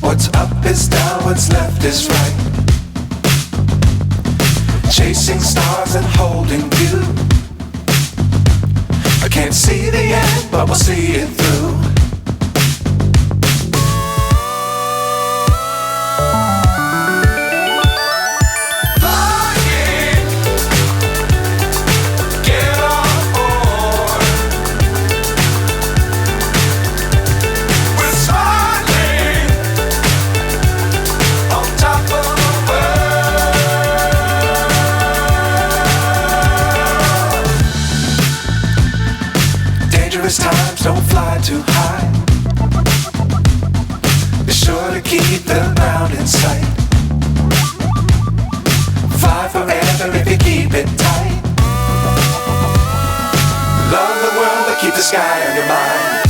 What's up is down, what's left is right. Chasing stars and holding you. I can't see the end, but we'll see it through. Times don't fly too high. Be sure to keep the ground in sight. Fly forever if you keep it tight. Love the world but keep the sky on your mind.